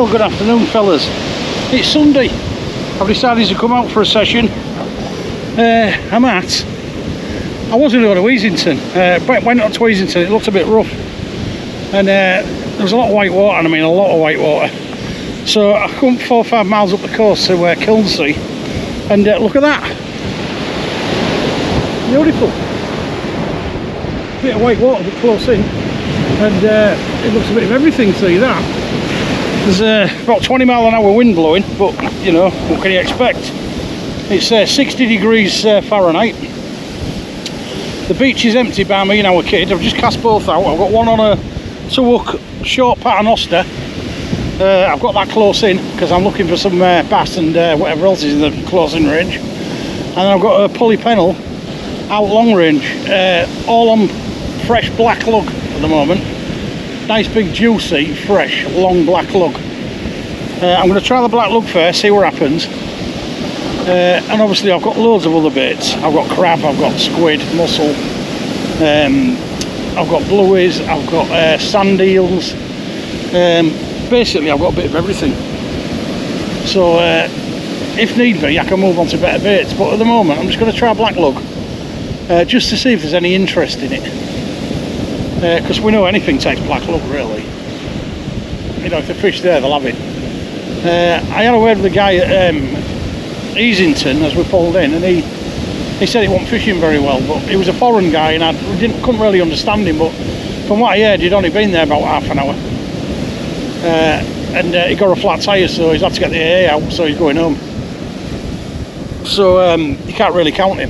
Well, good afternoon, fellas. It's Sunday. I've decided to come out for a session. I'm at. I wasn't going to Easington. Went up to Easington. It looked a bit rough, and there was a lot of white water. I mean, a lot of white water. So I come 4 or 5 miles up the coast to Kilnsea, and look at that. Beautiful. Bit of white water, but close in, and it looks a bit of everything. See that? There's about 20 mile an hour wind blowing, but you know, what can you expect? It's 60 degrees Fahrenheit. The beach is empty by me and our kid. I've just cast both out. I've got one on a 2-hook short Paternoster. I've got that close in because I'm looking for some bass and whatever else is in the close in range. And I've got a Pully Penel out long range, all on fresh black lug at the moment. Nice big juicy fresh long black lug. I'm going to try the black lug first, see what happens. And obviously I've got loads of other baits. I've got crab, I've got squid, mussel, I've got blueies, I've got sand eels. Basically I've got a bit of everything. So if need be I can move on to better baits, but at the moment I'm just going to try black lug just to see if there's any interest in it. Because we know anything takes black lug really. You know, if the fish there, they'll have it. I had a word with the guy at Easington as we pulled in, and he said he wasn't fishing very well, but he was a foreign guy, and I couldn't really understand him. But from what I heard, he'd only been there about half an hour, and he got a flat tyre, so he's had to get the AA out, so he's going home. So you can't really count him.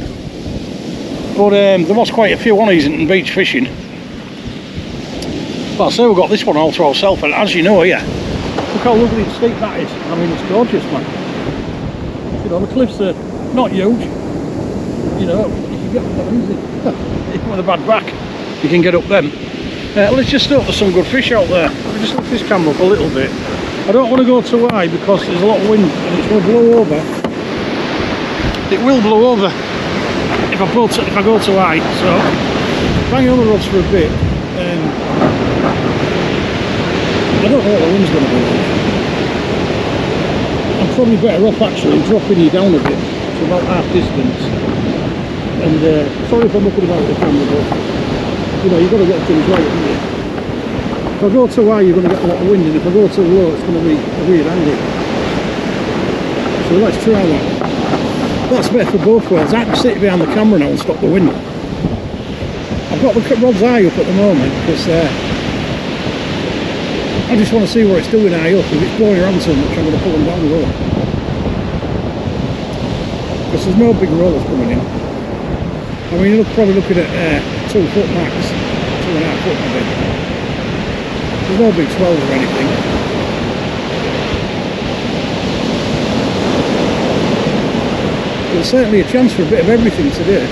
But there was quite a few on Easington beach fishing. Well, so we've got this one all to ourselves, and as you know here, look how lovely and steep that is. I mean, it's gorgeous, man. You know, the cliffs are not huge. You know, you can get up them easy. Even with a bad back, you can get up them. Let's just hope there's some good fish out there. I'll just lift this camera up a little bit. I don't want to go too high because there's a lot of wind and it's going to blow over. It will blow over if I go too high. So, bang on the rods for a bit. I don't know what the wind's going to be like. I'm probably better off actually dropping you down a bit to about half distance. And sorry if I'm looking about the camera, but you know, you've got to get things right, haven't you? If I go too high, you're going to get a lot of wind, and if I go too low, it's going to be a weird angle. So let's try that. That's better for both ways. I can sit behind the camera now and stop the wind. I've got the rod's high up at the moment because I just want to see what it's doing high up. If it's blowing around so much, I'm going to pull them down low. Because there's no big rollers coming in. I mean, you're probably looking at 2 foot max, 2.5 foot maybe. There's no big swells or anything. There's certainly a chance for a bit of everything today.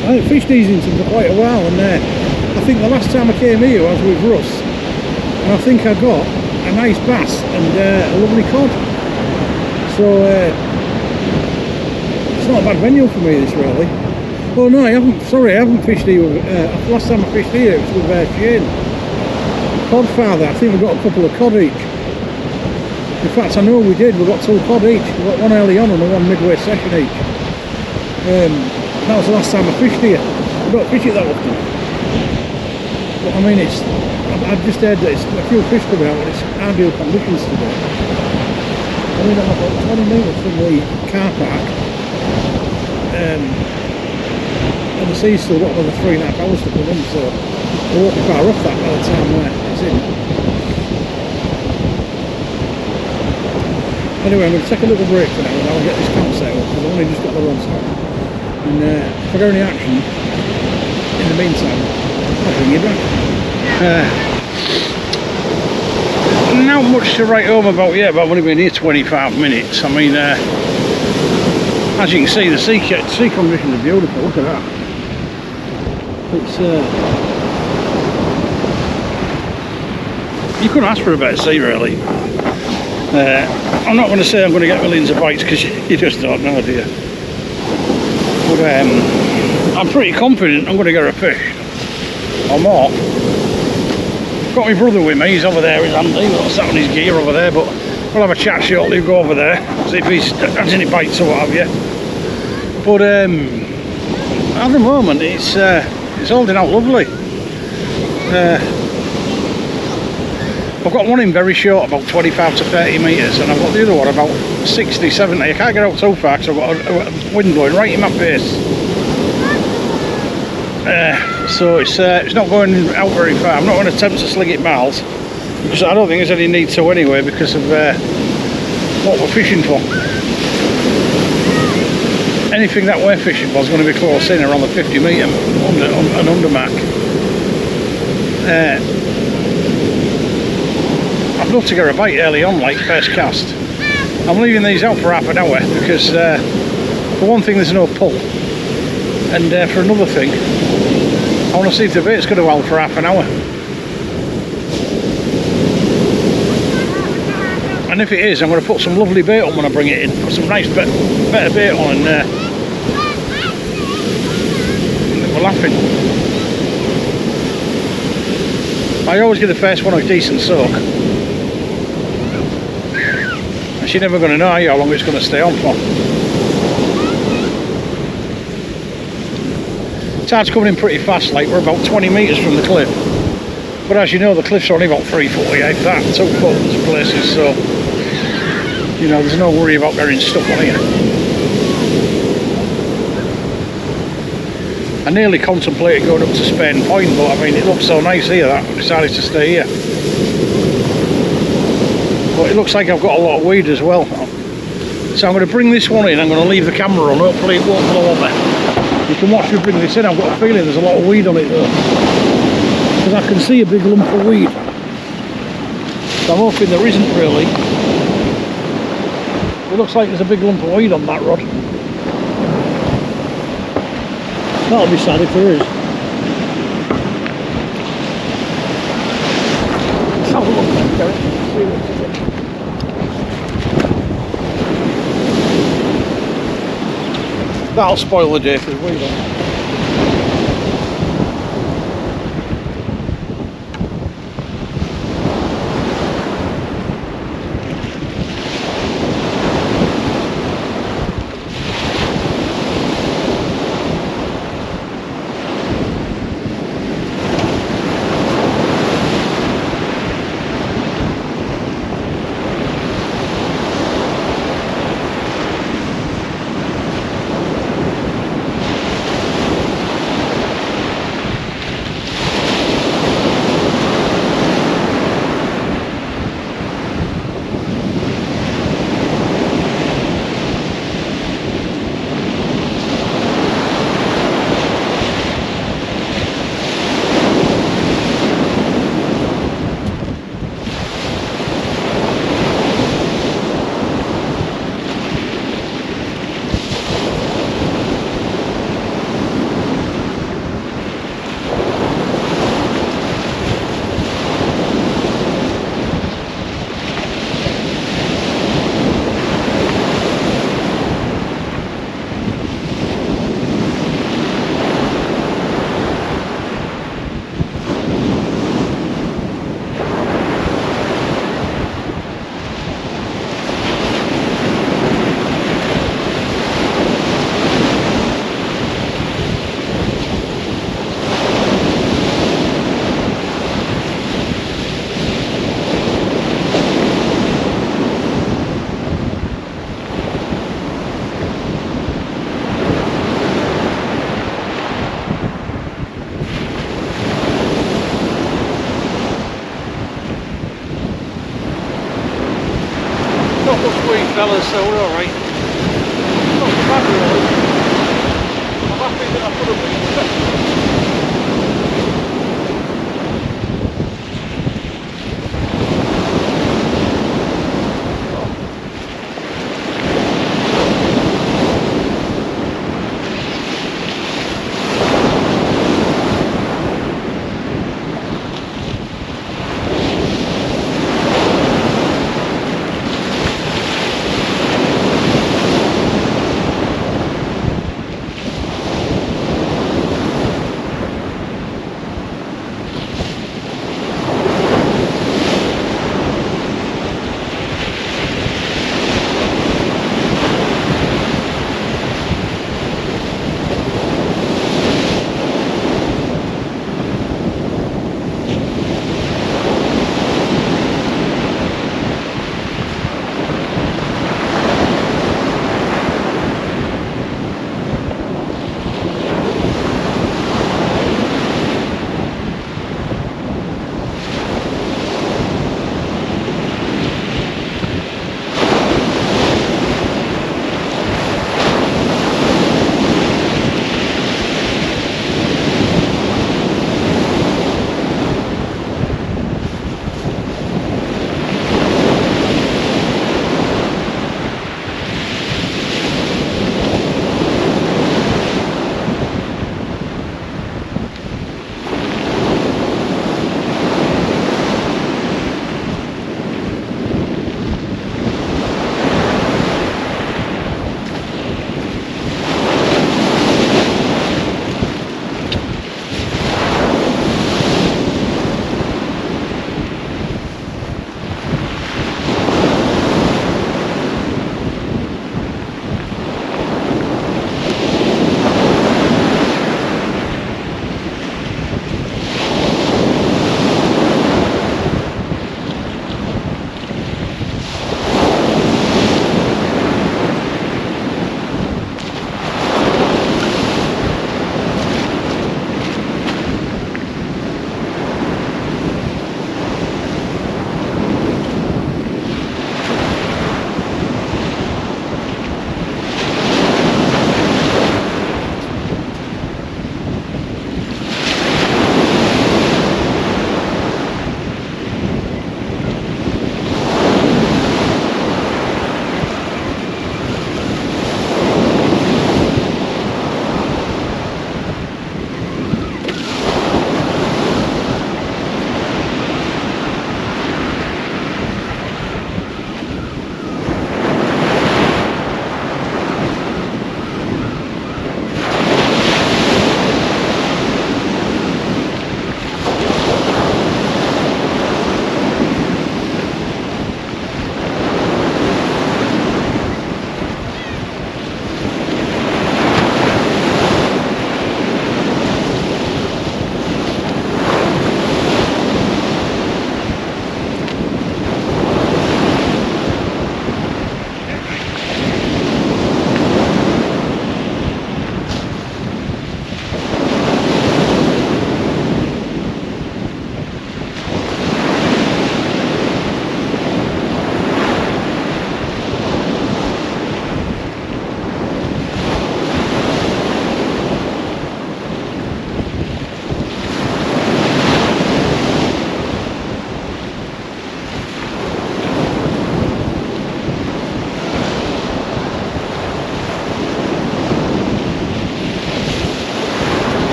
I haven't fished Easington for quite a while, and I think the last time I came here I was with Russ, and I think I got a nice bass and a lovely cod. So it's not a bad venue for me, this really. Oh no, I haven't fished here with, last time I fished here it was with Shane. Codfather, I think we got a couple of cod each. In fact, I know we did, we got 2 cod each. We got one early on and one midway session each. That was the last time I fished here. I don't fish it that often. But I mean, I've just heard that it's a few fish coming out and it's ideal conditions today. I mean, I'm about 20 metres from the car park. And the sea's still got another 3.5 hours to come in, so I won't be far off that by the time it's in. Anyway, I'm going to take a little break for now and I'll get this camp set up because I've only just got the rods out. And if I go any action in the meantime, I'll bring you back. Not much to write home about yet, but I've only been here 25 minutes. I mean, as you can see, the sea conditions are beautiful. Look at that. It's you couldn't ask for a better sea, really. I'm not going to say I'm going to get millions of bites because you just don't know, do you? But I'm pretty confident I'm going to get a fish or more. Got my brother with me, he's over there, he's Andy, he's sat on his gear over there, but we'll have a chat shortly, we'll go over there, see if he's has any bites or what have you. But at the moment it's holding out lovely. I've got one in very short, about 25 to 30 metres, and I've got the other one about 60, 70. I can't get out so far because I've got a wind blowing right in my face. So it's not going out very far. I'm not going to attempt to sling it miles, because I don't think there's any need to anyway, because of what we're fishing for. Anything that we're fishing for is going to be close in around the 50 metre under mark. I'd love to get a bite early on, like first cast. I'm leaving these out for half an hour because for one thing there's no pull, and for another thing I want to see if the bait's going to hold for half an hour. And if it is, I'm going to put some lovely bait on when I bring it in. Put some nice better bait on, and we're laughing. I always get the first one a decent soak. And you're never going to know, are you, how long it's going to stay on for. Tide's coming in pretty fast, like we're about 20 metres from the cliff. But as you know, the cliff's only about 348, that, 2 foot in places, so you know, there's no worry about getting stuck on here. I nearly contemplated going up to Spain Point, but I mean, it looks so nice here that I decided to stay here. But it looks like I've got a lot of weed as well. So I'm going to bring this one in, I'm going to leave the camera on, hopefully it won't blow on me. You can watch me bring this in. I've got a feeling there's a lot of weed on it though, because I can see a big lump of weed. So I'm hoping there isn't really. It looks like there's a big lump of weed on that rod. That'll be sad if there is. Let's have a look then, Derek. See what's in it. That'll spoil the day for the weed on it. Fellas, so we're alright. Not so bad really. I'm happy that I put a weed.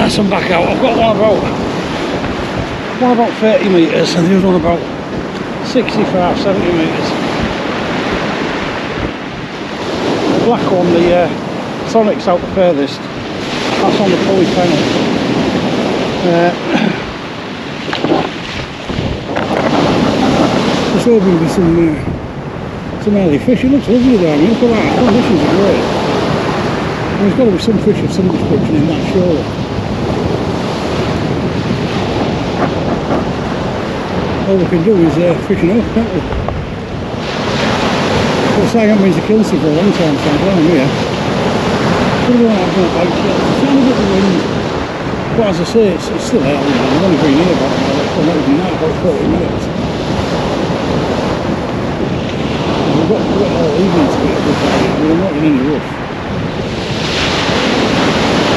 Yes, I'm back out. I've got one about 30 metres and the other one about 65, 70 metres. The black one, the Sonic's out the furthest. That's on the Pully Penel. There's hoping to be some early fish. It looks lovely though. I mean, look at that. The conditions are great. There's got to be some fish of some description in that shore. All we can do is fishing off, can't we? Well, I haven't been to Kilnsea for a long time, so I'm down here. Pretty well I've got like it's a bit of wind. But as I say, it's still early now. I've only been here about 40 minutes. We've got all evening to get a good day. We're not in any rush.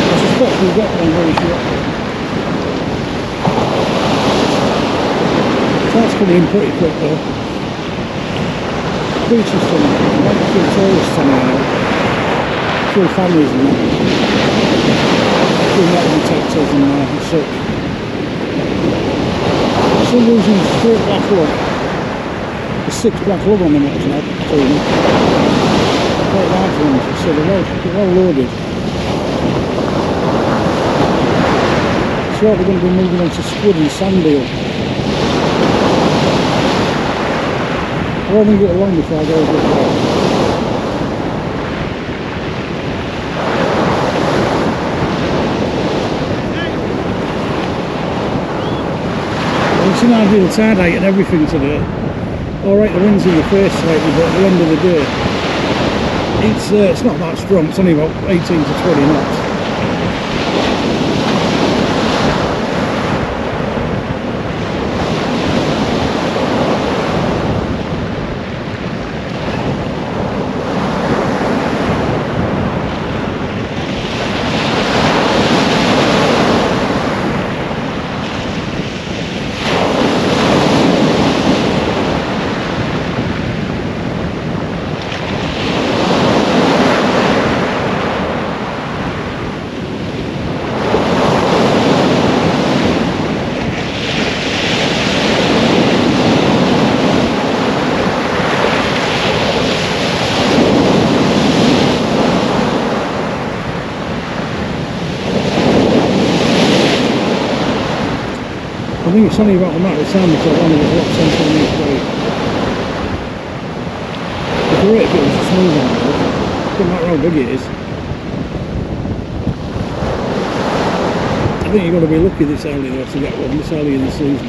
I suspect we'll get one very shortly. That's coming in pretty quick though. Beach is stunning. I like to feel tourists coming out. Full families and that. Full net detectors and such. Still using a straight black lug. The 6 black lug on the next net. Quite large ones, so they're well loaded. So we're going to be moving on to Squid and Sandeel. I won't get along before I go over there. It's an ideal tide height and everything today. Alright, the wind's in the face slightly, but at the end of the day, it's not that strong. It's only about 18 to 20 knots. I think it's only about the amount of time until one of the lock centre on each way. It's great if it was a smooth one though. It doesn't matter how big it is. I think you've got to be lucky this early though to get one this early in the season.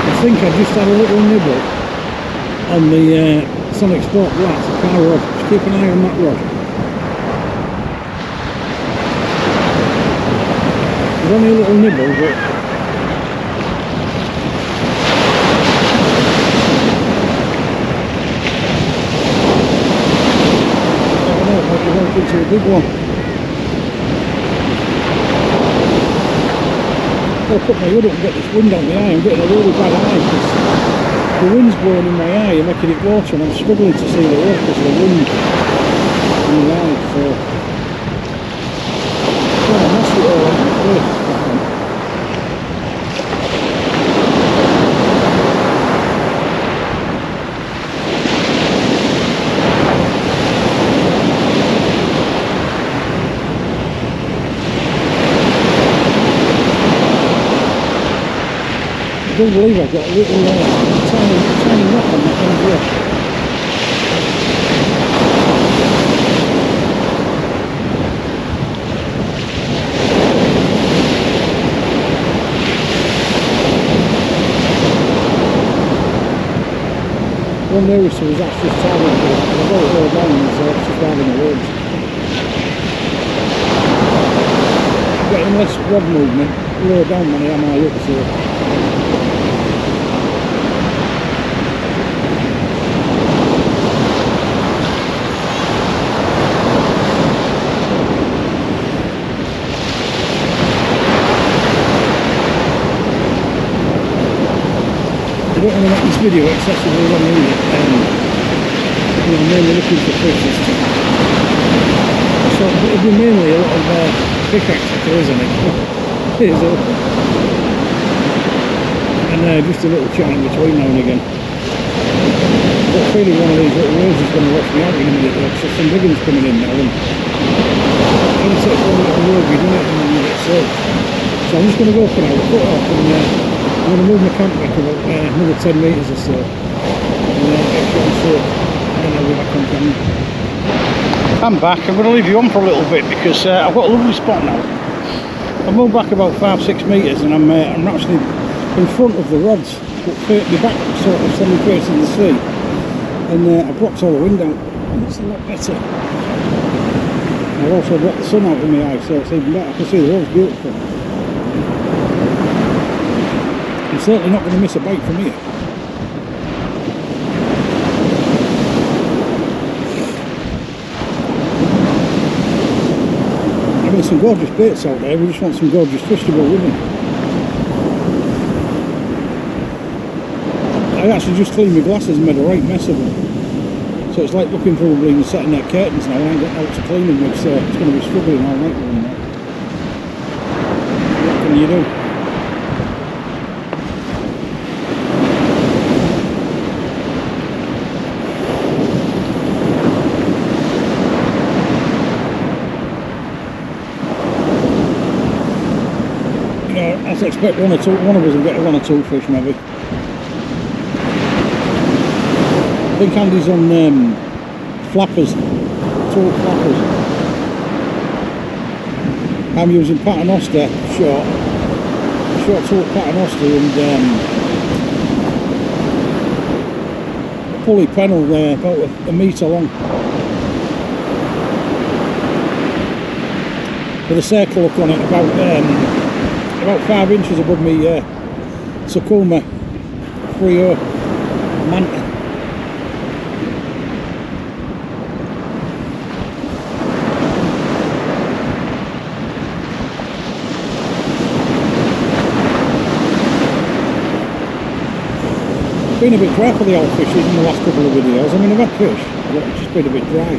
I think I just had a little nibble on the Sonik Sport glass, the car rod. Just keep an eye on that rod. It's only a little nibble, but I don't know, it might be going into a big one. I'll put my hood up and get this wind on my eye. I'm getting a really bad eye because the wind's blowing in my eye and making it water, and I'm struggling to see the road because of the wind in my eye. So yeah, that's it all on my face. I don't believe I've got a little tiny knot on that one brush. One nearest to was actually just tied into it. I got it all down and so it's just riding the waves. Getting less rod movement lower down when I am high up, so I don't want to make this video excessively long either. I'm mainly looking for fish this time. So it'll be mainly a lot of pickaxe isn't it? Here's up. And just a little chat in between now and again. But feeling one of these little waves is going to wash me out in a minute though, so some big ones coming in now, and when it takes one little road you do it and then you get soaked. So I'm just going to go for now, cut it off, and I'm going to move my camp back about another 10 metres or so, and get shot and soaked, and then I'll be back on camera. I'm back. I'm going to leave you on for a little bit because I've got a lovely spot now. I've moved back about 5-6 metres and I'm actually in front of the rods, but my back sort of semi-facing the sea, and I've blocked all the wind out, and it's a lot better. I've also blocked the sun out of my eye, so it's even better. I can see the road's beautiful. I'm certainly not going to miss a bite from here. I mean, some gorgeous baits out there, we just want some gorgeous fish to go with them. I actually just cleaned my glasses and made a right mess of them. So it's like looking probably and setting their curtains now, and I ain't got out to clean them with, so it's going to be struggling all night with them now. What can you do? I expect one of us will get 1 or 2 fish maybe. I think Andy's on flappers, tool flappers. I'm using Paternoster short tool Paternoster and Pully Penel there, about a metre long. With a circle hook on it about 5 inches above me Sakuma 3.0 Manta. It's been a bit dry for the old fishes in the last couple of videos. I mean, I've had fish, but it's just been a bit dry.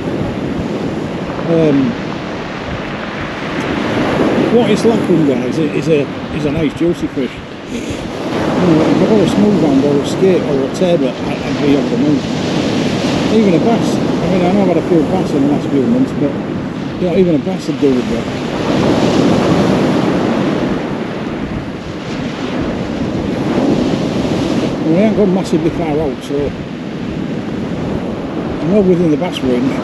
What it's lacking, guys, is a nice juicy fish. You know, if I've got a smooth hound or a skate or a turbot, I'd be over the moon. Even a bass. I mean, I know I've had a few bass in the last few months, but you know, even a bass would do with that. Well, I ain't gone massively far out, so I'm well within the bass range.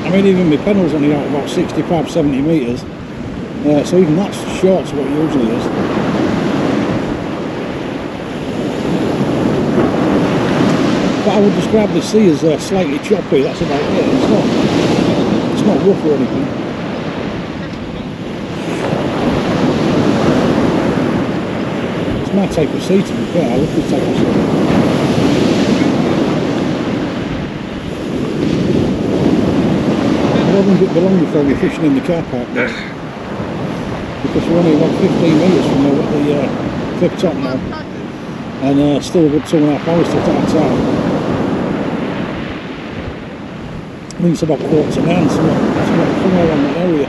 I mean, even my Penel's only out about 65-70 metres, so even that's short to what it usually is. But I would describe the sea as slightly choppy, that's about it. It's not rough or anything. It's my type of sea, to be fair. I love this type of sea. It wouldn't be long before we're fishing in the car park there, because we're only about 15 metres from the cliff top now, and still a good 2.5 hours to that time. I think it's about 8:45, somewhere around that area.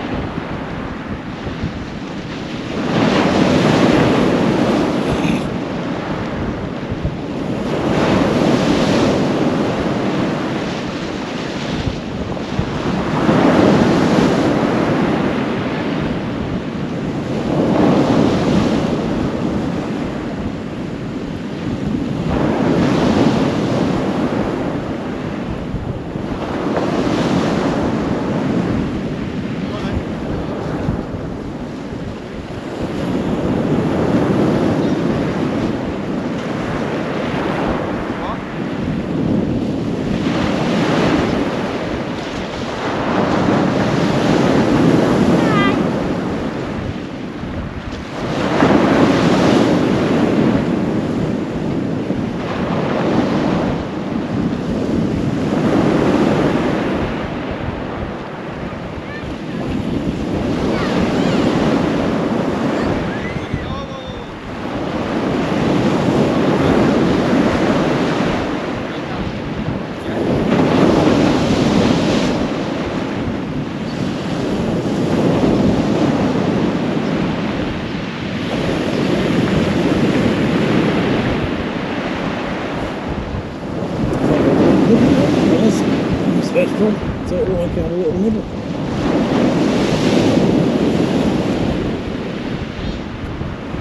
front, so it looked like it had a little nibble.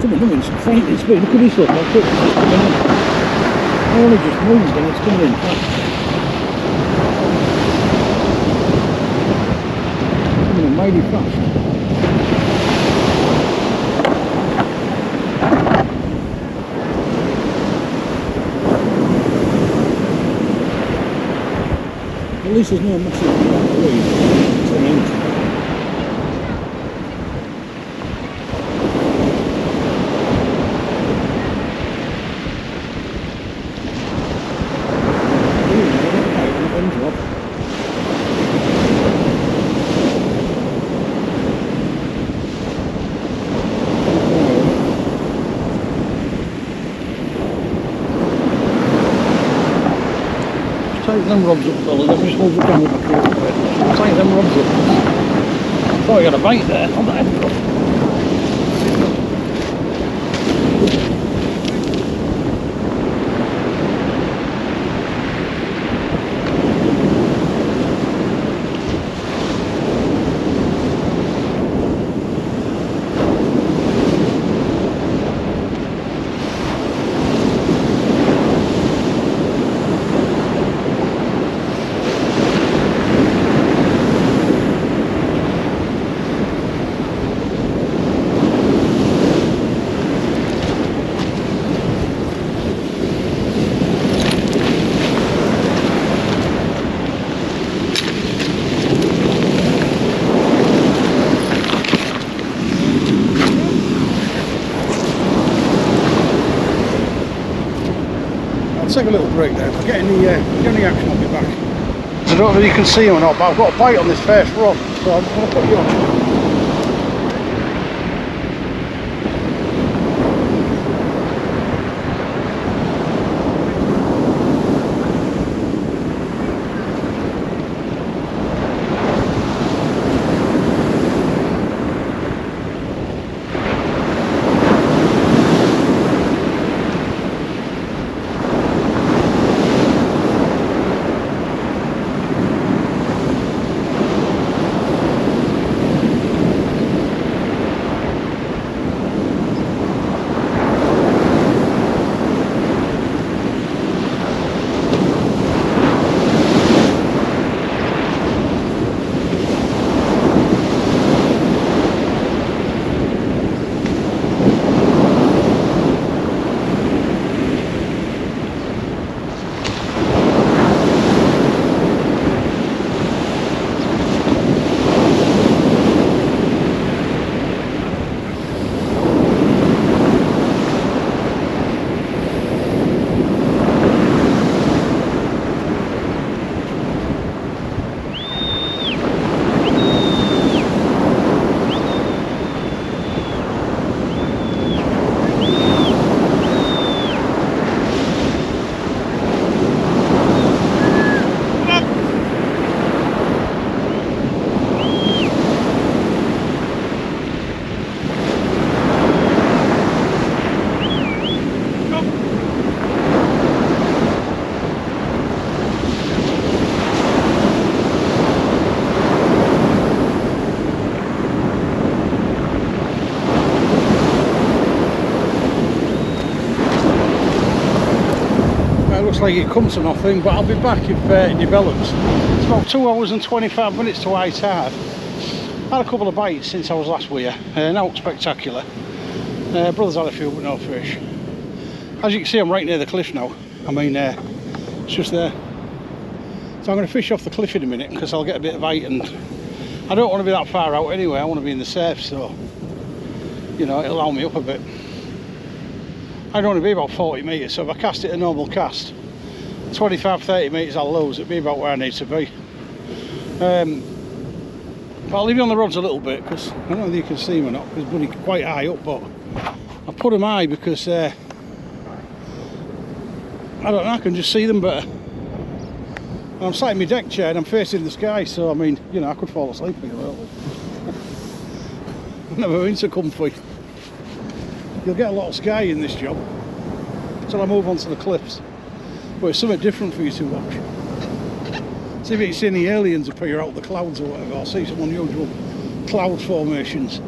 Coming in some frightening speed. Look at this, look how quick it's coming in. I only just moved and it's coming in fast. Coming in mighty fast. At least there's no massive wave. It's an engine. Tighten them rods up, fella, let me just move it down with my crew a bit. Tighten them rods up. I thought I got a bite there on that end rod. Take a little break there. If I get any action, I'll be back. I don't know if you can see him or not, but I've got a bite on this first rod, so I'm just going to put you on. Looks like it comes to nothing, but I'll be back if it develops. It's about 2 hours and 25 minutes to high tide. Had a couple of bites since I was last with you, not spectacular. Brother's had a few, but no fish. As you can see, I'm right near the cliff now. I mean, it's just there. So I'm going to fish off the cliff in a minute because I'll get a bit of height, and I don't want to be that far out anyway. I want to be in the surf, so you know, it'll allow me up a bit. I'd only be about 40 metres, so if I cast it a normal cast, 25-30 metres I'll lose. It'll be about where I need to be. But I'll leave you on the rods a little bit because I don't know if you can see them or not, because bloody quite high up, but I put them high because I don't know, I can just see them better. And I'm sat in my deck chair and I'm facing the sky, so I mean, you know, I could fall asleep here. Well, I've never been so comfy. You'll get a lot of sky in this job until I move on to the cliffs, but it's something different for you to watch. See if you see any aliens appear out of the clouds or whatever, or see some unusual cloud formations.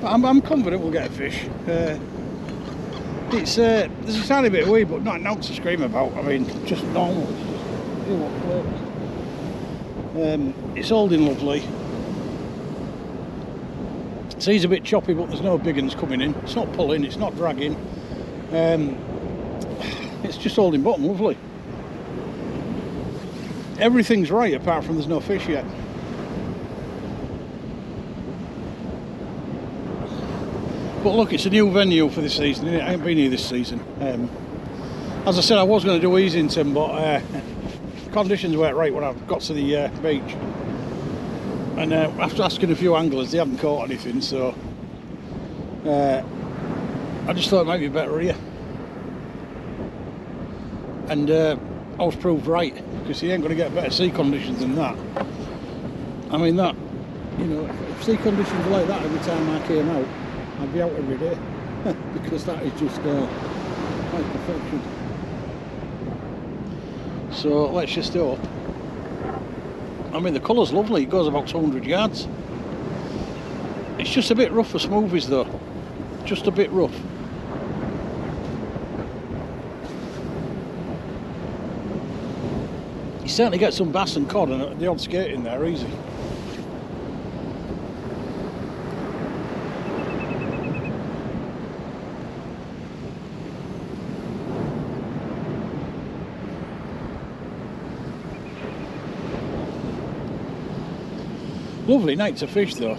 But I'm confident we'll get a fish. It's there's a tiny bit of weed, but not an ounce to scream about. I mean, just normal. It's holding lovely. Sea's a bit choppy, but there's no big ones coming in. It's not pulling, it's not dragging. It's just holding bottom lovely. Everything's right apart from there's no fish yet. But look, it's a new venue for this season, isn't it? I ain't been here this season. As I said, I was going to do Easington, but conditions weren't right when I got to the beach. And after asking a few anglers, they haven't caught anything, so I just thought it might be better here. And I was proved right, because you ain't going to get better sea conditions than that. I mean, that, you know, if sea conditions were like that every time I came out, I'd be out every day. Because that is just like perfection. So let's just do it. I mean, the colour's lovely, it goes about 200 yards. It's just a bit rough for smoothies though. Just a bit rough. You certainly get some bass and cod and the odd skate in there easy. Lovely night to fish though.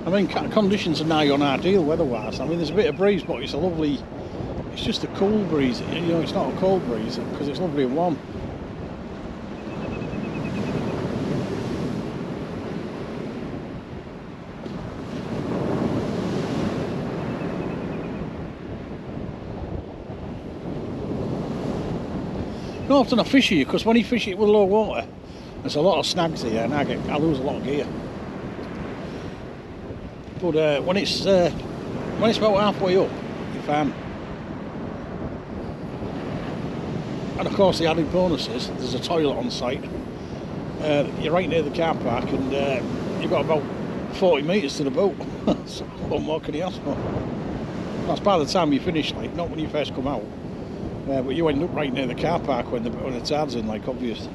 I mean, conditions are nigh on ideal weather-wise. I mean, there's a bit of breeze, but it's a lovely, it's just a cool breeze. You know, it's not a cold breeze because it's lovely and warm. Not often I fish here because when you fish it with low water, there's a lot of snags here and I lose a lot of gear. But when it's about halfway up, you're fine. And of course the added bonus is there's a toilet on site. You're right near the car park and you've got about 40 metres to the boat. So what more can you ask for? That's by the time you finish, like, not when you first come out. But you end up right near the car park when the tide's in, like, obvious.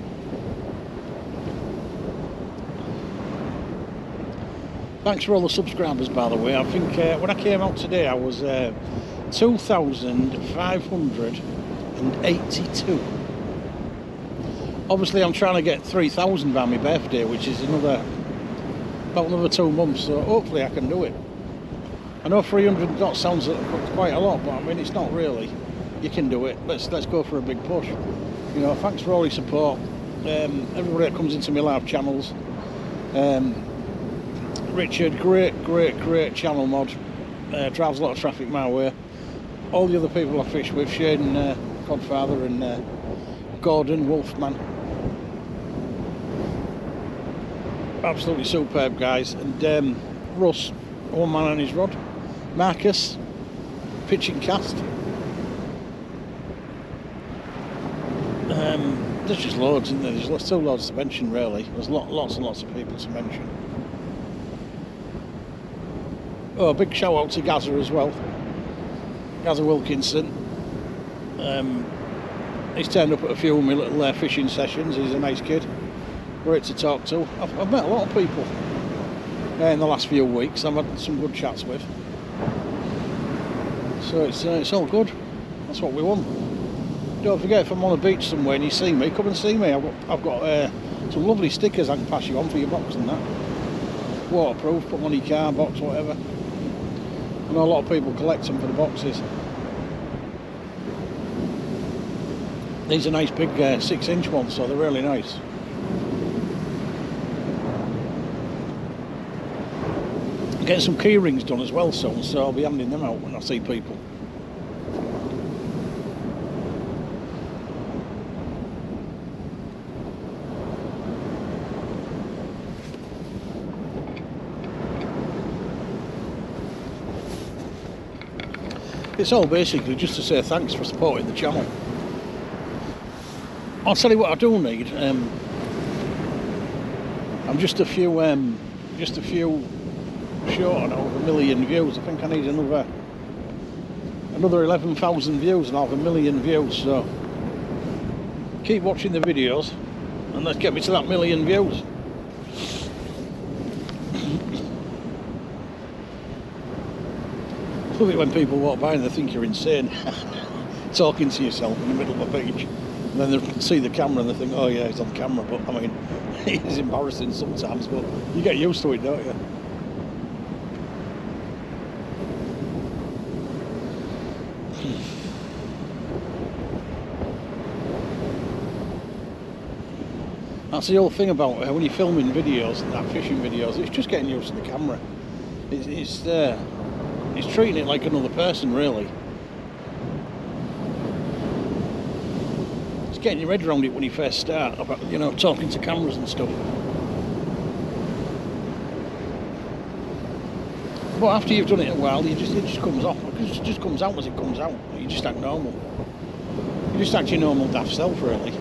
Thanks for all the subscribers, by the way. I think when I came out today I was 2,582. Obviously I'm trying to get 3,000 by my birthday, which is about another 2 months, so hopefully I can do it. I know 300 not sounds quite a lot, but I mean, it's not really. You can do it. Let's go for a big push. You know, thanks for all your support. Everybody that comes into my live channels. Richard, great channel mod. Drives a lot of traffic my way. All the other people I fish with, Shane, Godfather, and Gordon, Wolfman. Absolutely superb guys. And Russ, one man on his rod. Marcus, pitching cast. There's just loads, isn't there? There's still loads to mention, really. There's lots and lots of people to mention. Oh, a big shout out to Gaza as well. Gaza Wilkinson. He's turned up at a few of my little fishing sessions. He's a nice kid. Great to talk to. I've met a lot of people in the last few weeks. I've had some good chats with. So it's all good. That's what we want. Don't forget, if I'm on a beach somewhere and you see me, come and see me. I've got some lovely stickers I can pass you on for your box and that. Waterproof, put them on your car box, whatever. I know a lot of people collect them for the boxes. These are nice big 6-inch ones, so they're really nice. I'm getting some key rings done as well soon, so I'll be handing them out when I see people. It's all basically just to say thanks for supporting the channel. I'll tell you what I do need. I'm just a few short of 1 million views. I think I need another 11,000 views and I'll have 1 million views. So keep watching the videos and let's get me to that 1 million views. I love it when people walk by and they think you're insane, talking to yourself in the middle of a beach, and then they see the camera and they think, oh yeah, he's on camera. But I mean, it's embarrassing sometimes, but you get used to it, don't you? That's the whole thing about when you're filming videos and that, fishing videos, it's just getting used to the camera. It's treating it like another person, really. It's getting your head around it when you first start, about, you know, talking to cameras and stuff. But after you've done it a while, it just comes off. It just comes out as it comes out. You just act normal. You just act your normal daft self, really.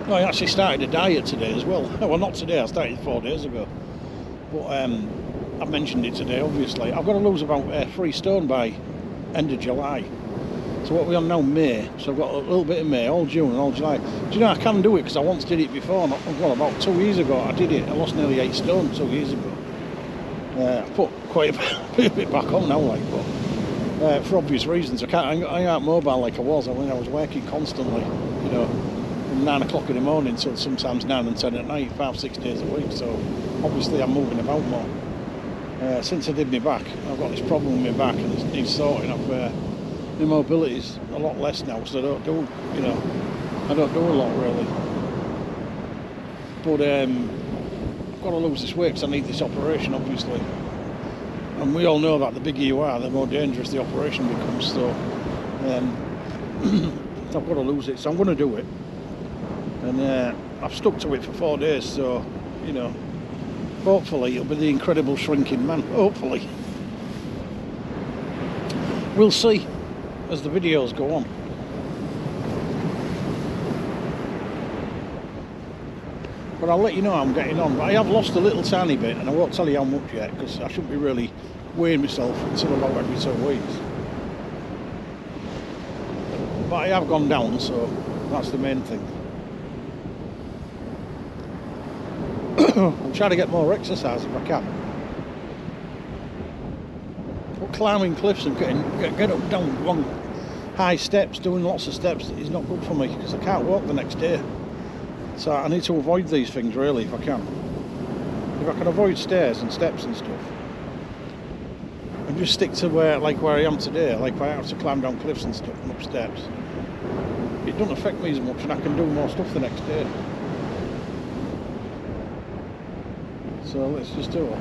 No, I actually started a diet today as well. Well, not today, I started 4 days ago. But I mentioned it today, obviously. I've got to lose about 3 stone by end of July. So what we're on now, May. So I've got a little bit of May, all June and all July. Do you know, I can do it because I once did it before. Well, about 2 years ago I did it. I lost nearly 8 stone 2 years ago. I put quite a bit back on now, like, but for obvious reasons. I ain't mobile like I was. I mean, I was working constantly, you know, from 9 o'clock in the morning till sometimes 9 and 10 at night, 5-6 days a week. So obviously I'm moving about more. Since I did my back, I've got this problem with my back and it needs sorting. My mobility's a lot less now, so I don't do, you know, I don't do a lot really. But I've got to lose this weight because I need this operation, obviously. And we all know that the bigger you are, the more dangerous the operation becomes. So I've got to lose it, so I'm going to do it. And I've stuck to it for 4 days, so, you know, hopefully it'll be the incredible shrinking man. Hopefully. We'll see as the videos go on. But I'll let you know how I'm getting on. But I have lost a little tiny bit, and I won't tell you how much yet, because I shouldn't be really weighing myself until about every 2 weeks. But I have gone down, so that's the main thing. I'm trying to get more exercise if I can. But climbing cliffs and get up down long high steps, doing lots of steps, is not good for me because I can't walk the next day. So I need to avoid these things really if I can. If I can avoid stairs and steps and stuff, and just stick to where I am today, like if I have to climb down cliffs and stuff and up steps, it doesn't affect me as much and I can do more stuff the next day. So let's just do it.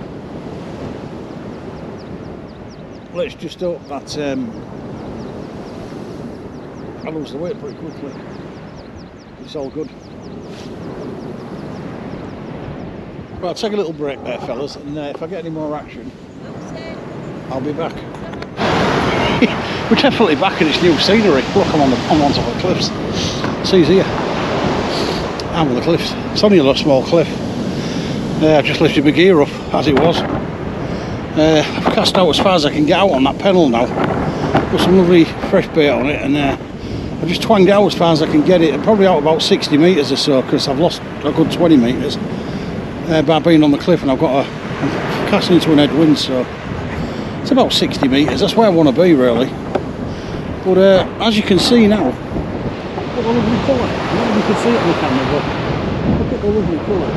Let's just hope that I lose the weight pretty quickly. It's all good. But I'll take a little break there, fellas, and if I get any more action, I'll be back. We're definitely back in its new scenery. Look, I'm on top of the cliffs. See, here. I'm on the cliffs. It's only a little small cliff. I've just lifted my gear up as it was. I've cast out as far as I can get out on that Penel now. Put some lovely fresh bait on it, and I've just twanged out as far as I can get it. I'm probably out about 60 metres or so because I've lost a good 20 metres by being on the cliff, and I'm casting into an headwind, so it's about 60 metres. That's where I want to be really. But as you can see now, look at the lovely colour. I don't know if you can see it on the camera, but look at the lovely colour.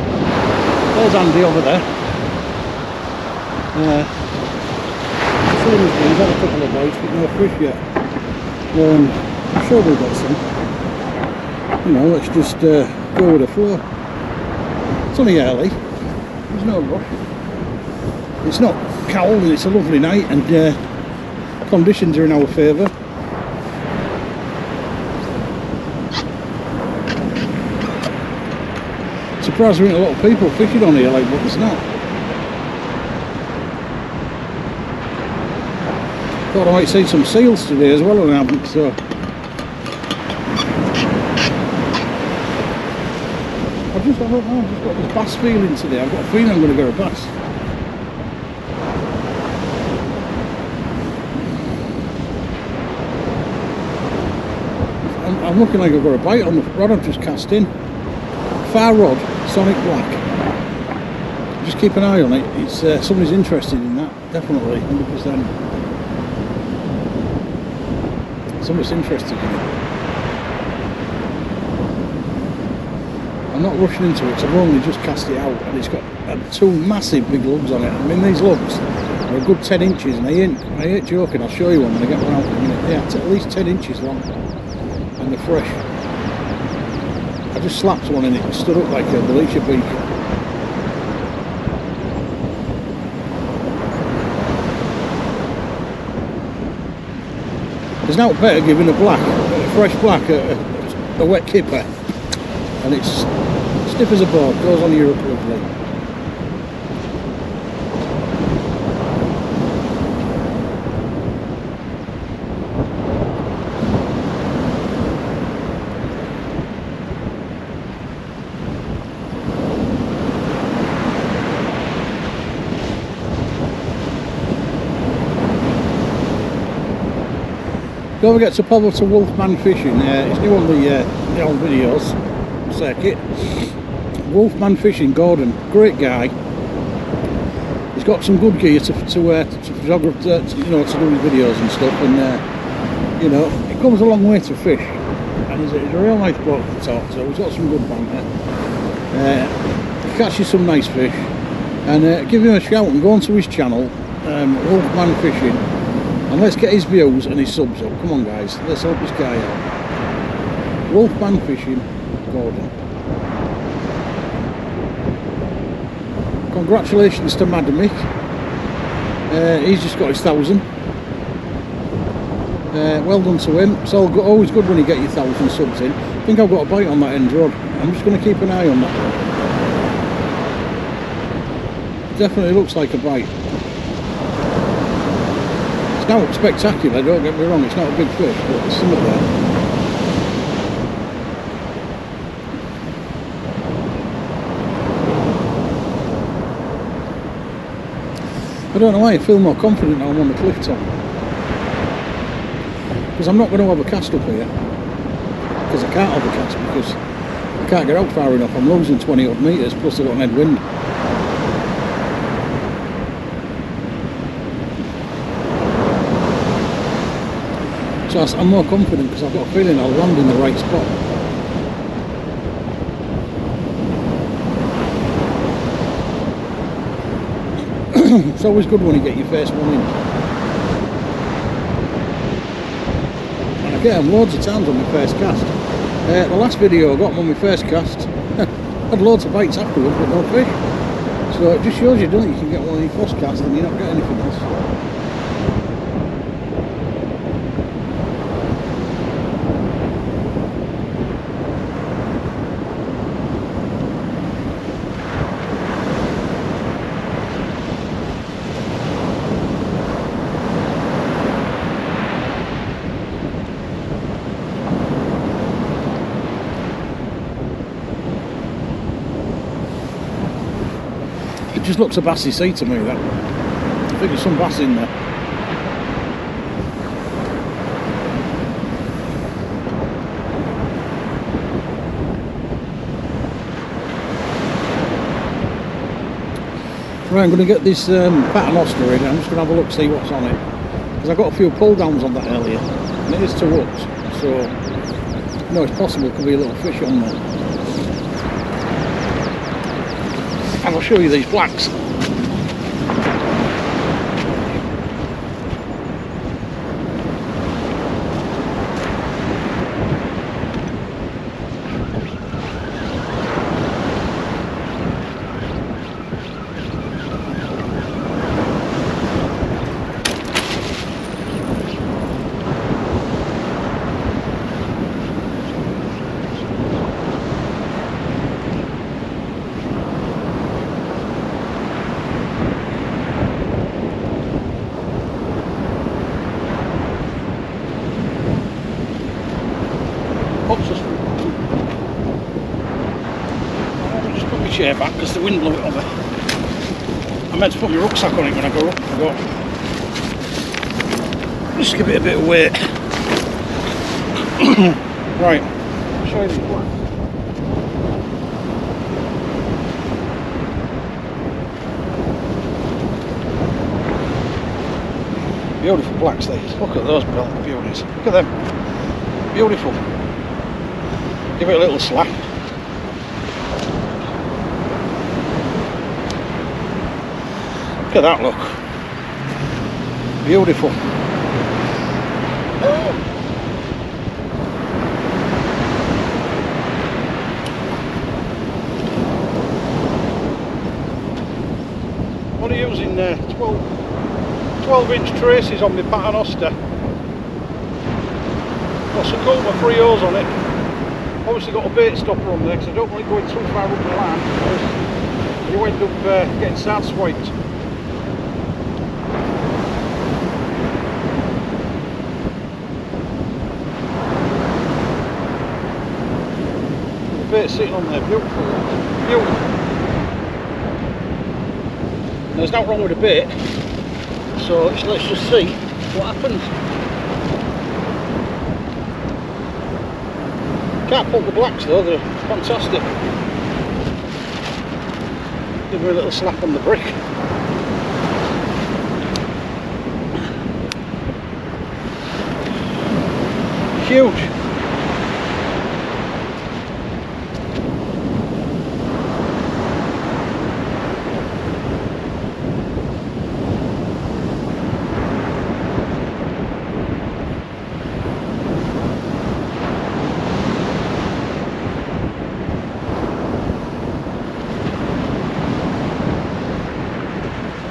There's Andy over there. Same as me, he's had a couple of bites, but no fish yet. I'm sure we'll get some. You know, let's just go with the flow. It's only early, there's no rush. It's not cold and it's a lovely night, and conditions are in our favour. surprised there ain't a lot of people fishing on here, like, but there's not. Thought I might see some seals today as well, and I haven't, so. I don't know, I've just got this bass feeling today. I've got a feeling I'm going to get a bass. I'm looking like I've got a bite on the rod I've just cast in. Far rod, Sonik Black. Just keep an eye on it. It's somebody's interested in that, definitely, 100%. Somebody's interested in it. I'm not rushing into it because I've only just cast it out, and it's got 2 massive big lugs on it. I mean, these lugs are a good 10 inches, and I ain't joking. I'll show you one when I get one out in a minute. Yeah, it's at least 10 inches long. And they're fresh. I just slapped one in it and stood up like a Delicia beak. There's no better giving a fresh black, a wet kipper, and it's stiff as a board, goes on your hook lovely. Don't forget to pop up to Wolfman Fishing. It's new on the old videos circuit. Wolfman Fishing, Gordon, great guy. He's got some good gear to photograph, you know, to do his videos and stuff. And you know, it comes a long way to fish. And he's a real nice bloke to talk to. He's got some good banter. He catches some nice fish. And give him a shout and go onto his channel, Wolfman Fishing. And let's get his views and his subs up. Come on guys, let's help this guy out. Wolfman Fishing, Gordon. Congratulations to Madamick. He's just got his 1,000. Well done to him. It's always good when you get your 1,000 subs in. I think I've got a bite on that end rod. I'm just going to keep an eye on that one. Definitely looks like a bite. It's not spectacular, don't get me wrong, it's not a big fish, but there's something there. I don't know why I feel more confident now I'm on the cliff top. Because I'm not going to have a cast up here. Because I can't have a cast because I can't get out far enough. I'm losing 20 odd metres, plus I've got an headwind. So I'm more confident because I've got a feeling I'll land in the right spot. It's always good when you get your first one in. And I get them loads of times on my first cast. The last video I got them on my first cast. I had loads of bites afterwards but no fish. So it just shows you, doesn't it? You can get one on your first cast and you're not getting anything else. It just looks a bassy sea to me, that. I think there's some bass in there. Right, I'm going to get this Paternoster in. I'm just going to have a look, see what's on it. Because I got a few pull downs on that earlier. And it is 2 hooks. So, no, it's possible there could be a little fish on there. And I'll show you these blacks. just put my chair back because the wind blew it over. I meant to put my rucksack on it when I go up. I forgot. Just give it a bit of weight. Right, I'll show you these blacks. Beautiful blacks these. Look at those beauties. Look at them. Beautiful. Give it a little slap. Look at that, look. Beautiful. What are you using there? 12-inch traces on my Paternoster. Got Sakuma 3Os on it. Obviously got a bait stopper on there because I don't want it going too far up the line because you end up getting sand swiped. The bait sitting on there, beautiful. Beautiful. There's nothing wrong with the bait. So let's just see what happens. Can't pull the blacks though, they're fantastic. Give me a little slap on the brick. Huge.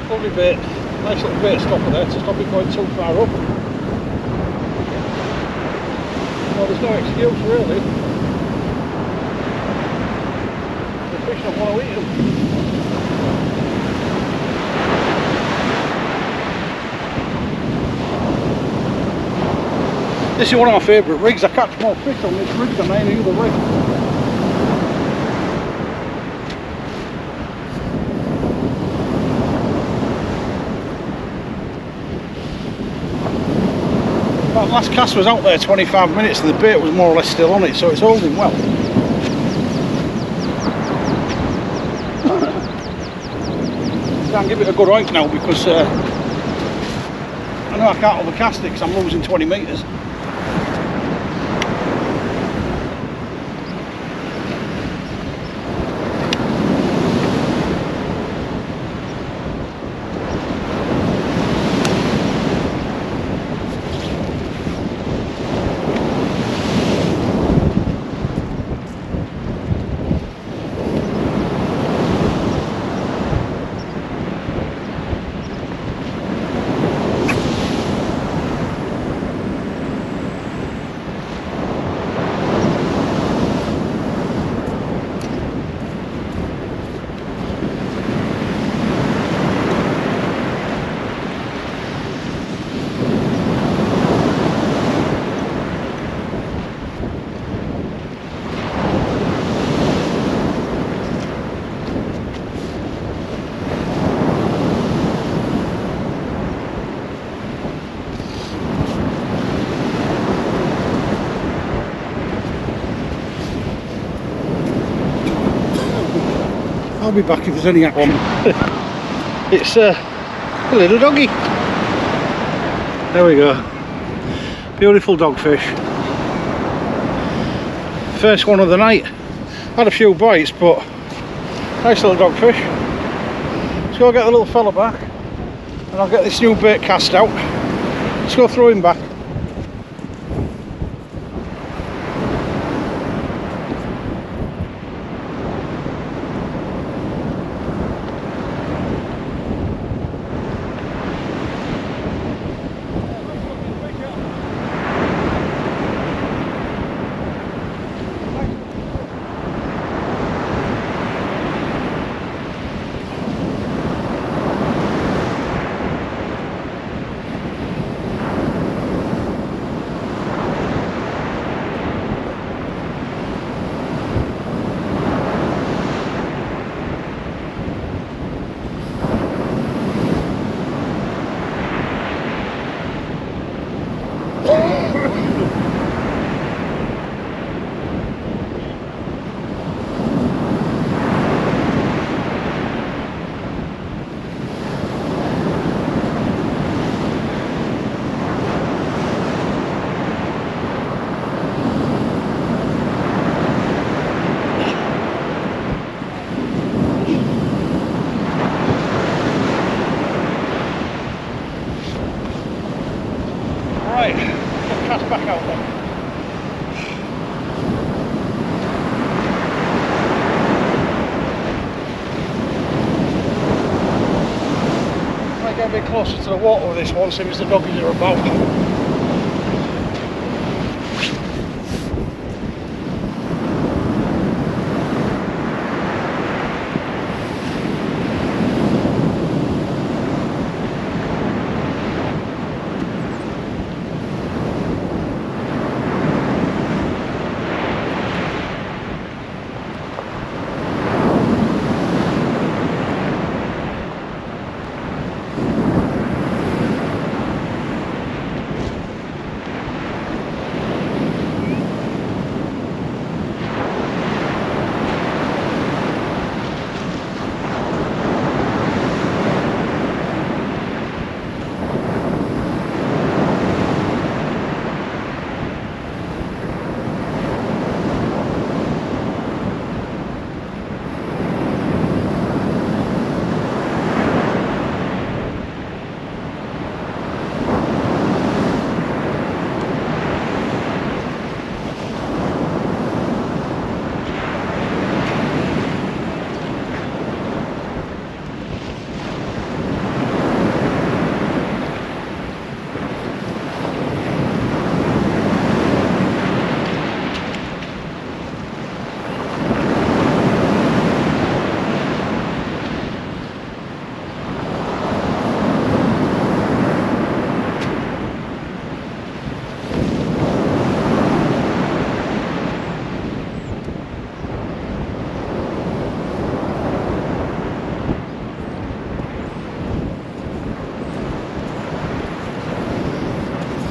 Lovely bait, nice little bait stopper there to stop it going too far up. Well, there's no excuse really. The fish don't want to eat them. This is one of my favourite rigs. I catch more fish on this rig than any other rig. That last cast was out there 25 minutes and the bait was more or less still on it, so it's holding well. Can't give it a good oink now because I know I can't overcast it because I'm losing 20 metres. I'll be back if there's any action. It's a little doggy. There we go. Beautiful dogfish. First one of the night. Had a few bites, but nice little dogfish. Let's go get the little fella back and I'll get this new bait cast out. Let's go throw him back. closer to the water with this one, see if the doggies are about.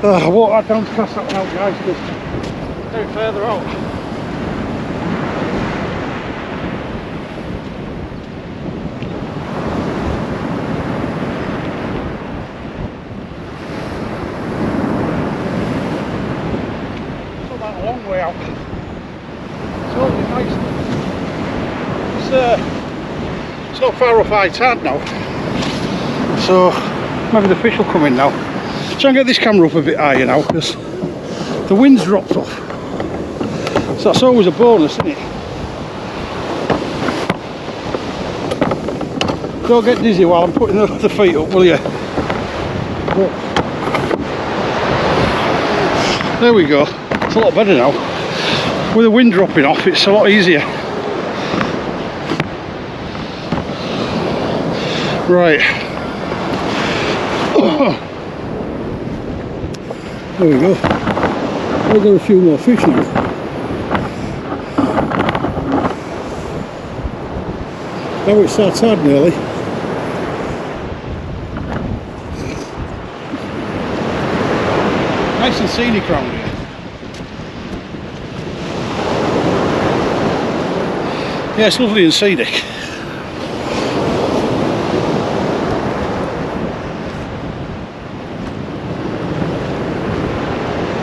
I walked right down to cast that one out, guys, because it's a bit further out. It's not that a long way out. It's only nice. It's not far off high tide now, so maybe the fish will come in now. Try and get this camera up a bit higher now, because the wind's dropped off. So that's always a bonus, isn't it? Don't get dizzy while I'm putting the feet up, will you? But there we go. It's a lot better now. With the wind dropping off, it's a lot easier. Right. There we go. I've got a few more fish now. Now it's that hard nearly. Nice and scenic round here. Yeah, it's lovely and scenic.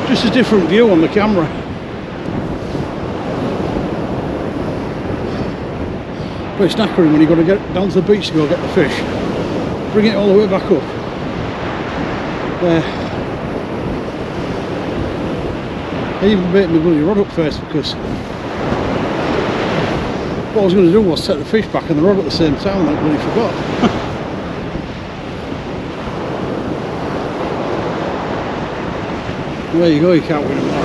Just a different view on the camera. But it's knackering when you've got to get down to the beach to go get the fish. Bring it all the way back up. I even bait my bloody rod up first, because what I was going to do was set the fish back and the rod at the same time, and I bloody forgot. There you go, you can't win them all.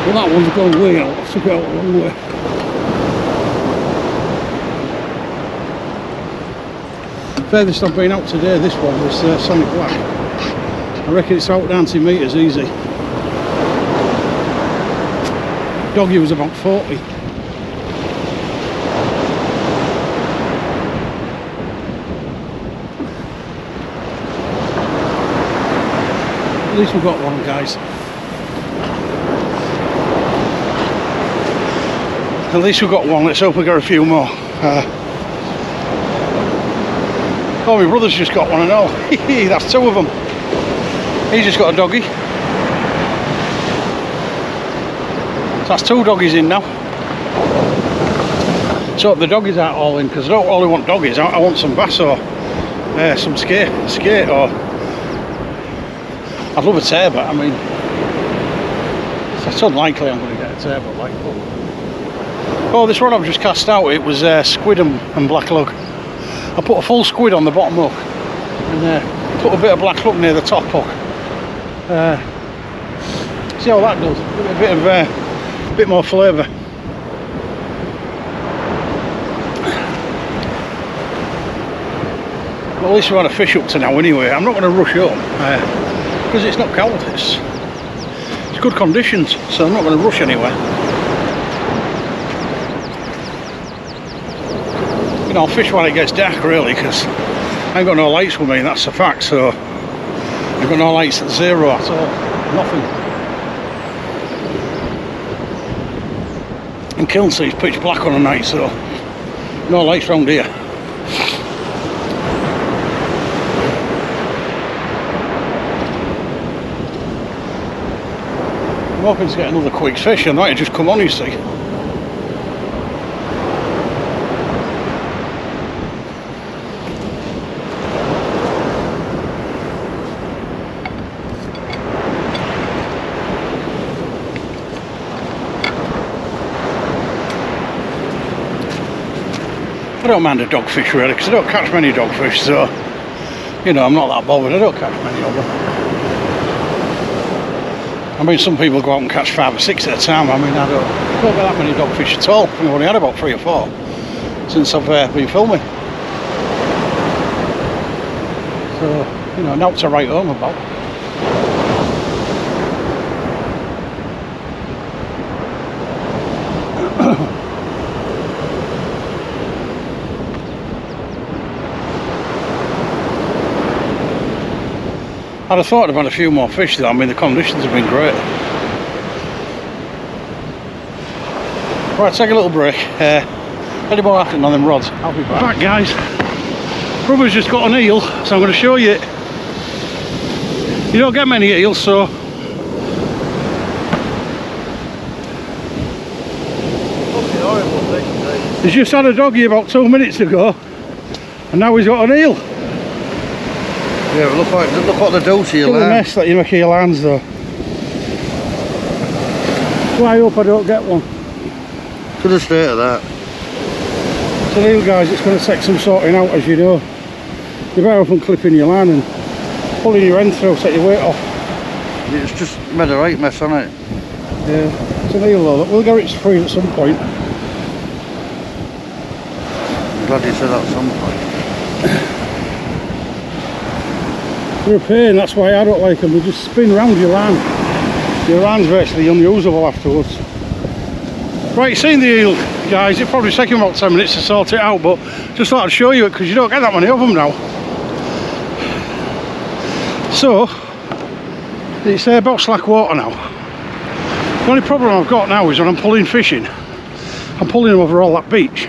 Well, that one's gone way out, I took it out a long way. Furthest I've been out today, this one was Sonik Black. I reckon it's out 90 metres easy. Doggy was about 40. At least we've got one, guys. At least we've got one. Let's hope we get a few more. Oh, my brother's just got one and all. That's two of them. He's just got a doggy. So that's two doggies in now. So the doggies aren't all in, because I don't only want doggies. I want some bass or some skate, or I'd love a turbot. I mean, it's unlikely I'm going to get a turbot like. But oh, this one I've just cast out, it was squid and black lug. I put a full squid on the bottom hook, and put a bit of black hook near the top hook. See how that does, give it a bit more flavour. Well, at least we've had a fish up to now anyway. I'm not going to rush home because it's not cold, it's good conditions, so I'm not going to rush anywhere. You know, I'll fish when it gets dark really, because I ain't got no lights with me, that's a fact. So I've got no lights at zero at all, nothing. And Kilnsea is pitch black on a night, so no lights round here. I'm hoping to get another quick fish, and might have just come on, you see. I don't mind a dogfish really, because I don't catch many dogfish, so you know, I'm not that bothered. I don't catch many of them. I mean, some people go out and catch 5 or 6 at a time. I mean, I don't get that many dogfish at all. I've only had about 3 or 4 since I've been filming. So, you know, now to write home about. I'd have thought I'd have had a few more fish though. I mean, the conditions have been great. Right, take a little break. Any more happening on them rods? I'll be back. Right guys, Brother's just got an eel, so I'm going to show you. You don't get many eels, so he's just had a doggy about 2 minutes ago, and now he's got an eel. Yeah, look what they do to your line. The mess that you make of your lines though. So I hope I don't get one. To the state of that. It's an eel guys, it's going to take some sorting out, as you know. You're better off unclipping your line and pulling your end through, take your weight off. It's just made a right mess, hasn't it? Yeah, it's an eel though. We'll get it free at some point. I'm glad you said that at some point. They're a pain, that's why I don't like them. They just spin round your line. Your line's virtually unusable afterwards. Right, you've seen the eel, guys. It'll probably take him about 10 minutes to sort it out, but just thought I'd show you it because you don't get that many of them now. So, it's about slack water now. The only problem I've got now is when I'm pulling fishing, I'm pulling them over all that beach.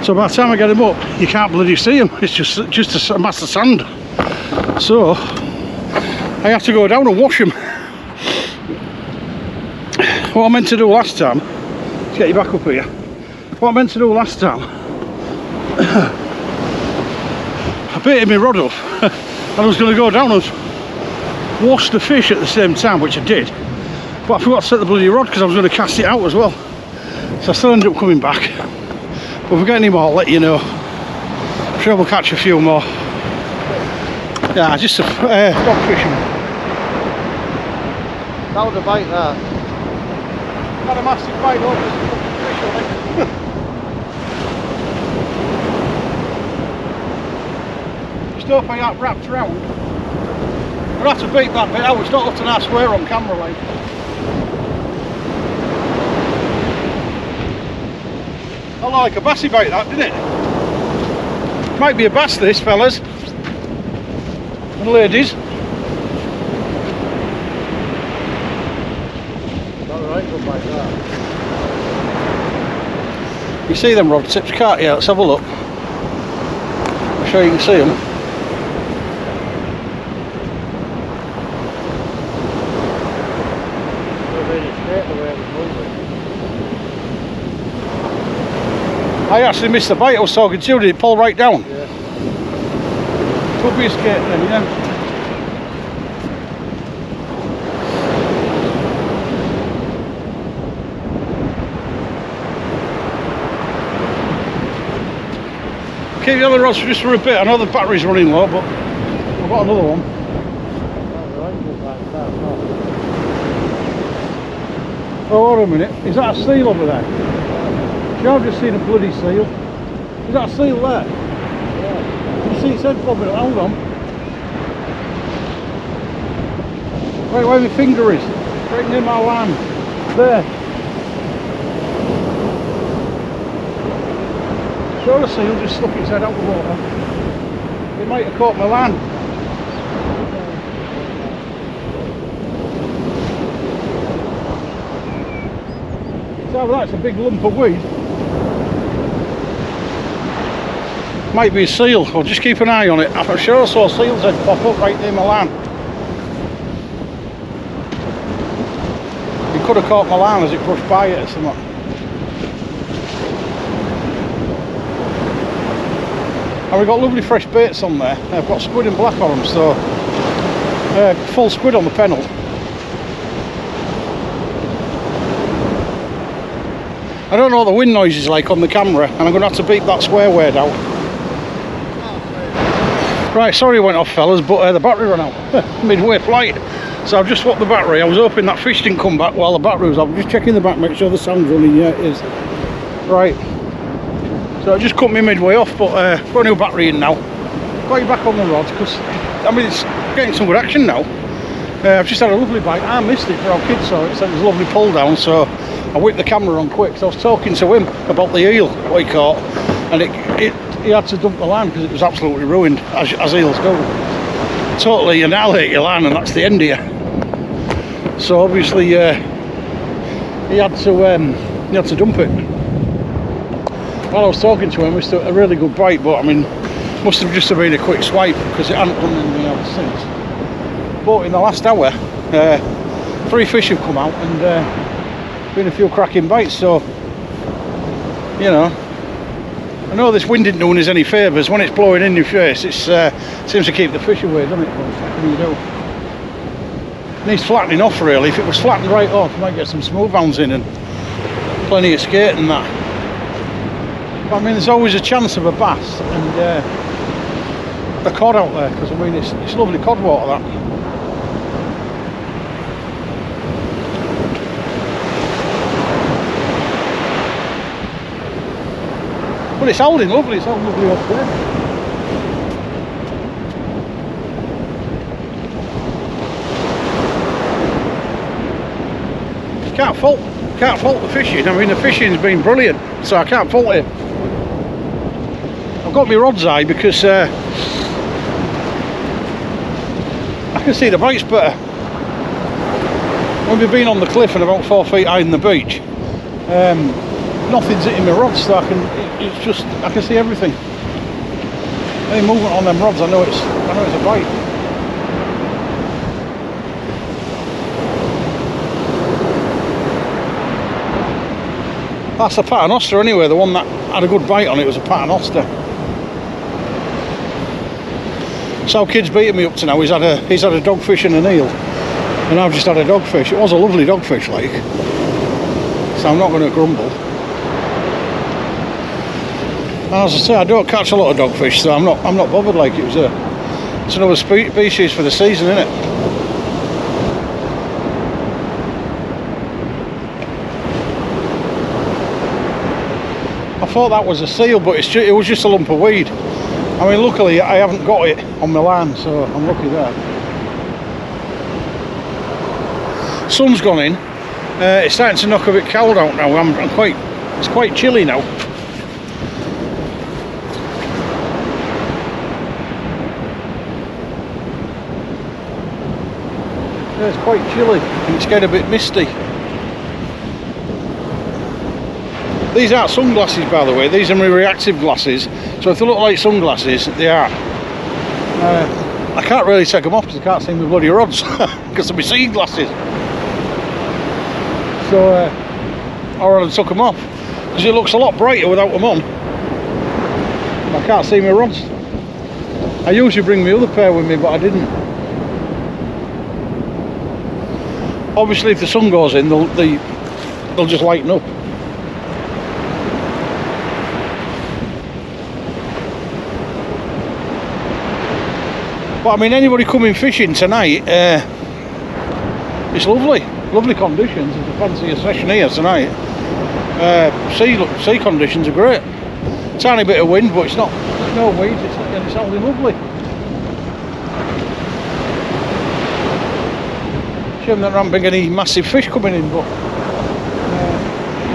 So by the time I get them up, you can't bloody see them. It's just a mass of sand. So I have to go down and wash them. What I meant to do last time, let's get you back up here. What I meant to do last time, I baited my rod up and I was going to go down and wash the fish at the same time, which I did, but I forgot to set the bloody rod because I was going to cast it out as well. So I still ended up coming back. But if we get any more, I'll let you know. I'm sure we'll catch a few more. Yeah, just dog fishing. That was a bite, that. Had a massive bite over this fish on it. Just hope I ain't wrapped round. We'll have to beat that bit out. It's not up to our square on camera, like. I like a bassy bite, that, didn't it? Might be a bass, this, fellas. And ladies. Alright, good like that. You see them rod tips, can't you? Let's have a look. I'm sure you can see them. I actually missed the bite I was talking to you. Did it pull right down? Yeah. Could be a skate then, yeah. Keep the other rods just for a bit. I know the battery's running low, but I've got another one. Oh, hold on a minute. Is that a seal over there? Sure, I've just seen a bloody seal. Is that a seal there? Yeah. You see its head bobbing? Hold on. Right where my finger is. Right near my land. There. Sure, a seal just stuck its head out the water. It might have caught my land. So that's a big lump of weed. Might be a seal. I'll just keep an eye on it. I'm sure I saw a seal's head pop up right near my land. It could have caught my land as it brushed by it or something. And we've got lovely fresh baits on there. I've got squid and black on them, so full squid on the Penel. I don't know what the wind noise is like on the camera, and I'm going to have to beep that swear word out. Right, sorry it went off fellas, but the battery ran out midway flight, so I've just swapped the battery. I was hoping that fish didn't come back while the battery was off. I'm just checking the back, make sure the sound's running. Yeah, it is. Right, so I just cut me midway off, but got a new battery in now. Got you back on the rods, because I mean it's getting some good action now. I've just had a lovely bite. I missed it for our kids, so it was a lovely pull down, so I whipped the camera on quick. So I was talking to him about the eel what he caught, and he had to dump the line because it was absolutely ruined, as eels go. Totally annihilate your line, and that's the end of you. So obviously he had to dump it. While I was talking to him, it was a really good bite, but I mean, must have just been a quick swipe because it hadn't done anything else since. But in the last hour, 3 fish have come out and been a few cracking bites, so you know, I know this wind didn't do us any favours. When it's blowing in your face, it seems to keep the fish away, doesn't it? What can you do? It needs flattening off really. If it was flattened right off, you might get some smooth hounds in and plenty of skate and that. But I mean, there's always a chance of a bass and a cod out there, because I mean it's lovely cod water that. But it's holding lovely, it's holding lovely up there. Can't fault the fishing. I mean, the fishing's been brilliant, so I can't fault it. I've got my rod's eye because I can see the bites better. When we've been on the cliff and about 4 feet high in the beach, nothing's hitting my rods, so I can see everything. Any movement on them rods, I know it's a bite. That's a Paternoster anyway. The one that had a good bite on it was a Paternoster. So kids beating me up to now. He's had a dogfish and an eel, and I've just had a dogfish. It was a lovely dogfish, like. So I'm not going to grumble. And as I say, I don't catch a lot of dogfish, so I'm not bothered. Like, it's another species for the season, isn't it? I thought that was a seal, but it was just a lump of weed. I mean, luckily I haven't got it on my line, so I'm lucky there. Sun's gone in. It's starting to knock a bit cold out now. It's quite chilly now. Yeah, it's quite chilly and it's getting a bit misty. These aren't sunglasses, by the way. These are my reactive glasses, so if they look like sunglasses, they are. I can't really take them off because I can't see my bloody rods because of my seeing glasses. So I rather took them off because it looks a lot brighter without them on. I can't see my rods. I usually bring my other pair with me, but I didn't. Obviously, if the sun goes in, they'll just lighten up. But I mean, anybody coming fishing tonight, it's lovely conditions. If you fancy a session here tonight, sea conditions are great. Tiny bit of wind, but it's not, there's no weeds, and it's holding lovely. Shame that there haven't been any massive fish coming in, but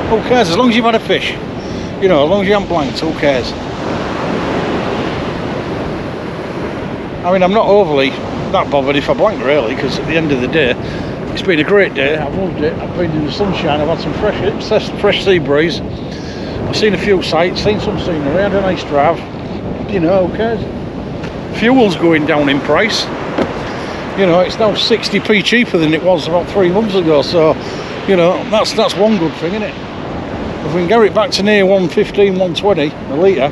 who cares, as long as you've had a fish, you know, as long as you haven't blanked, who cares. I mean, I'm not overly that bothered if I blank really, because at the end of the day, it's been a great day, I've loved it, I've been in the sunshine, I've had some fresh sea breeze, I've seen a few sights, seen some scenery, had a nice drive, you know, who cares. Fuel's going down in price. You know, it's now 60p cheaper than it was about 3 months ago, so, you know, that's one good thing, isn't it? If we can get it back to near 115, 120 a litre,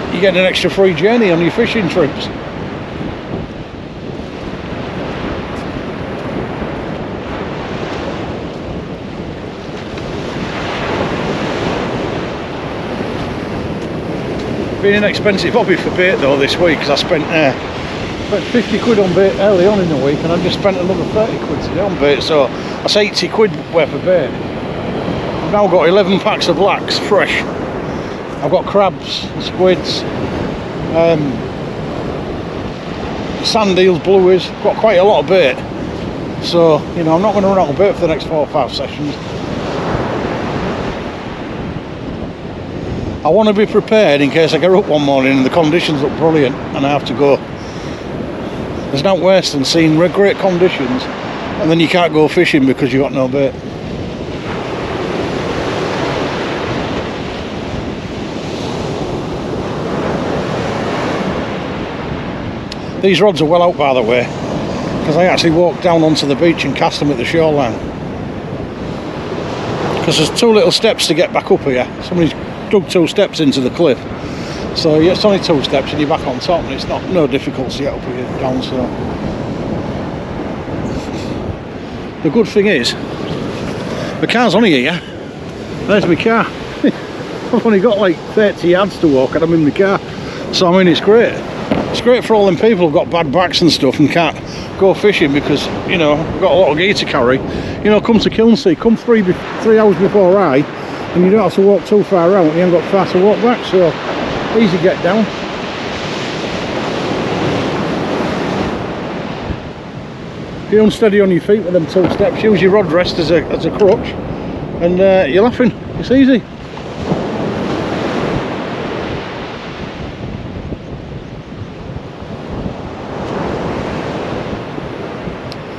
you get an extra free journey on your fishing trips. Been an expensive hobby for bait though this week, because I spent 50 quid on bait early on in the week, and I just spent another 30 quid today on bait, so that's 80 quid worth of bait. I've now got 11 packs of blacks fresh. I've got crabs, squids, sand eels, blueies, got quite a lot of bait. So, you know, I'm not going to run out of bait for the next 4 or 5 sessions. I want to be prepared in case I get up one morning and the conditions look brilliant and I have to go. There's nothing worse than seeing great conditions and then you can't go fishing because you've got no bait. These rods are well out, by the way, because I actually walked down onto the beach and cast them at the shoreline. Because there's 2 little steps to get back up here. Somebody's dug 2 steps into the cliff. So yeah, it's only 2 steps and you're back on top, and it's no difficult to get up here down. So the good thing is, the car's only here. There's my car. I've only got like 30 yards to walk and I'm in the car. So I mean, it's great. It's great for all them people who've got bad backs and stuff and can't go fishing because, you know, we've got a lot of gear to carry. You know, come to Kilnsea, come 3 hours before I, and you don't have to walk too far out, you haven't got far to walk back, so easy get down. If you're unsteady on your feet with them 2 steps, use your rod rest as a crutch, and you're laughing, it's easy.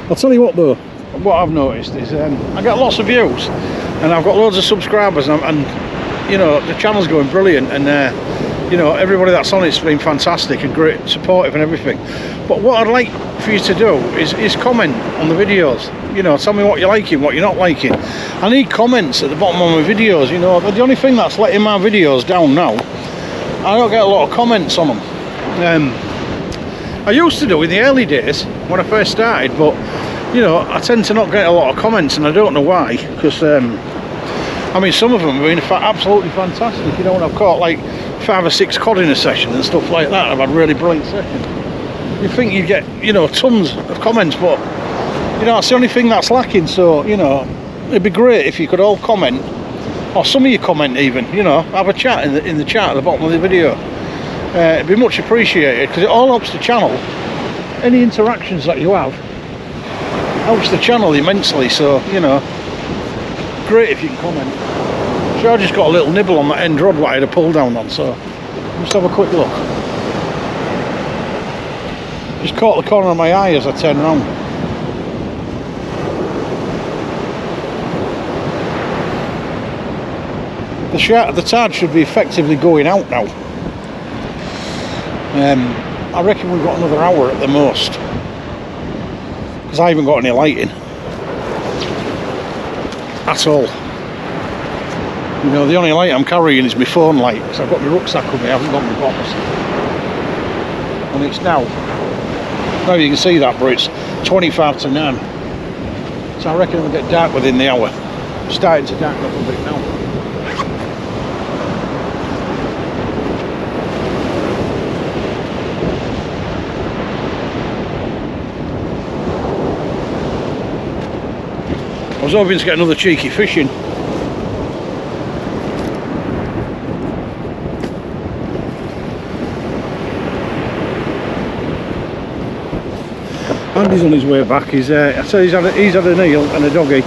I'll tell you what though, what I've noticed is I get lots of views and I've got loads of subscribers and you know, the channel's going brilliant, and you know, everybody that's on it's been fantastic and great, supportive and everything. But what I'd like for you to do is comment on the videos. You know, tell me what you're liking, what you're not liking. I need comments at the bottom of my videos. You know, the only thing that's letting my videos down now, I don't get a lot of comments on them. I used to do in the early days when I first started, but you know, I tend to not get a lot of comments, and I don't know why, because I mean, some of them have been absolutely fantastic. You know, when I've caught like 5 or 6 cod in a session and stuff like that, I've had really brilliant sessions. You think you get, you know, tons of comments, but you know, that's the only thing that's lacking. So, you know, it'd be great if you could all comment, or some of you comment even, you know, have a chat in the chat at the bottom of the video. It'd be much appreciated, because it all helps the channel. Any interactions that you have helps the channel immensely, so, you know, great if you can comment. So I just got a little nibble on that end rod what I had a pull down on, so just have a quick look. Just caught the corner of my eye as I turned around. The tide should be effectively going out now. I reckon we've got another hour at the most, because I haven't got any lighting at all. You know, the only light I'm carrying is my phone light, because I've got my rucksack with me, I haven't got my box. And it's now you can see that, but it's 25 to 9. So I reckon it'll get dark within the hour. It's starting to darken up a bit now. was hoping to get another cheeky fishing. Andy's on his way back. He's I say he's had an eel and a doggy,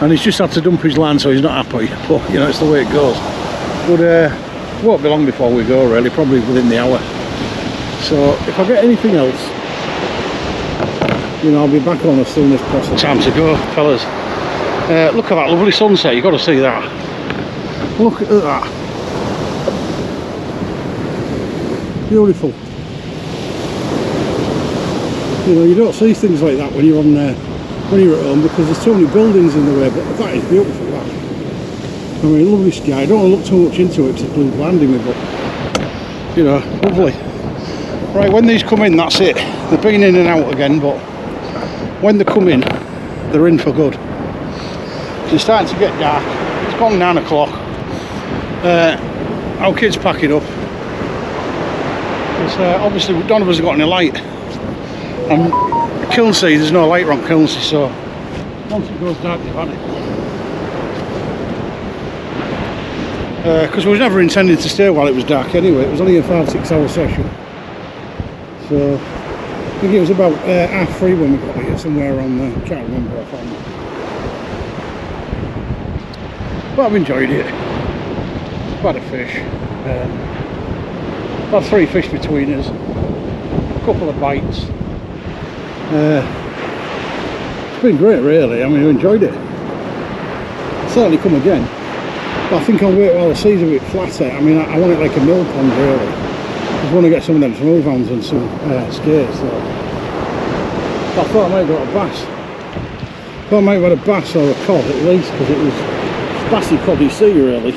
and he's just had to dump his line, so he's not happy. But you know, it's the way it goes. But won't be long before we go, really, probably within the hour. So if I get anything else, you know, I'll be back on as soon as possible. Time to go, fellas. Look at that lovely sunset. You've got to see that. Look at that. Beautiful. You know, you don't see things like that when you're on when you're at home, because there's so many buildings in the way. But that is beautiful. That. I mean, lovely sky. I don't want to look too much into it because it's blinding me, but you know, lovely. Right, when these come in, that's it. They've been in and out again, but when they come in, they're in for good. It's starting to get dark. It's gone 9 o'clock. Our kids packing up. Obviously none of us have got any light. And Kilnsea, there's no light around Kilnsea, so once it goes dark, they've had it. Because we was never intending to stay while it was dark anyway. It was only a 5-6 hour session. So I think it was about 3:30 when we got here, somewhere around there. I can't remember offhand. But I've enjoyed it. I've had a fish. I've had 3 fish between us. A couple of bites. It's been great, really. I mean, I enjoyed it. I'll certainly come again. But I think I'll wait while the sea's a bit flatter. I mean, I want it like a mill pond, really. I just want to get some of them smooth hounds and some skates. So. But I thought I might have got a bass. I thought I might have had a bass or a cod at least, because it was bassy coddy sea, really.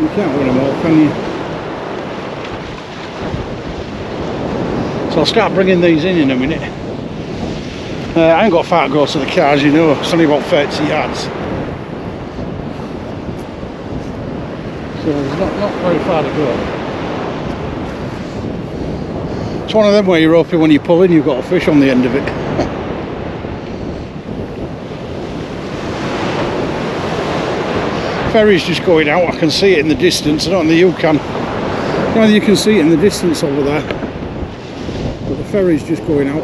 You can't win them all, can you? So I'll start bringing these in a minute. I ain't got far to go to the car, as you know. It's only about 30 yards. So there's not very far to go. It's one of them where you're hoping when you pull in you've got a fish on the end of it. Ferry's just going out. I can see it in the distance. I don't know you can. No, you can see it in the distance over there. But the ferry's just going out.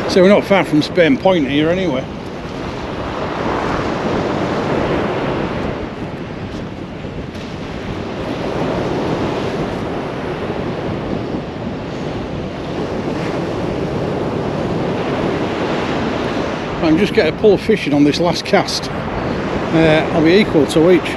So we're not far from Spain Point here anyway. I can just get a pull of fishing on this last cast. I'll be equal to each.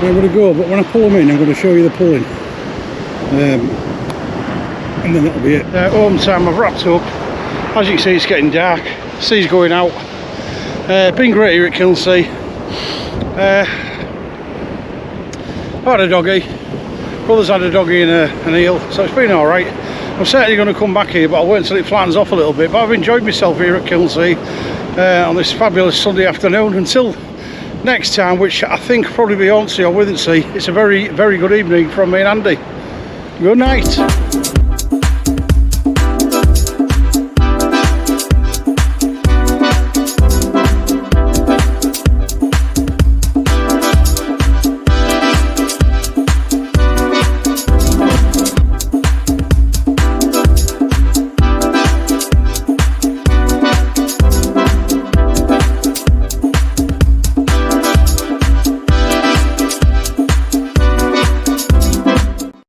I'm going to go, but when I pull them in, I'm going to show you the pulling, and then that'll be it. Home time, I've wrapped up. As you can see, it's getting dark. Sea's going out. Been great here at Kilnsea. I've had a doggy. Brother's had a doggy and an eel, so it's been all right. I'm certainly going to come back here, but I'll wait until it flattens off a little bit. But I've enjoyed myself here at Kilnsea on this fabulous Sunday afternoon. Until next time, which I think will probably be Hornsey or Withensea, it's a very, very good evening from me and Andy. Good night.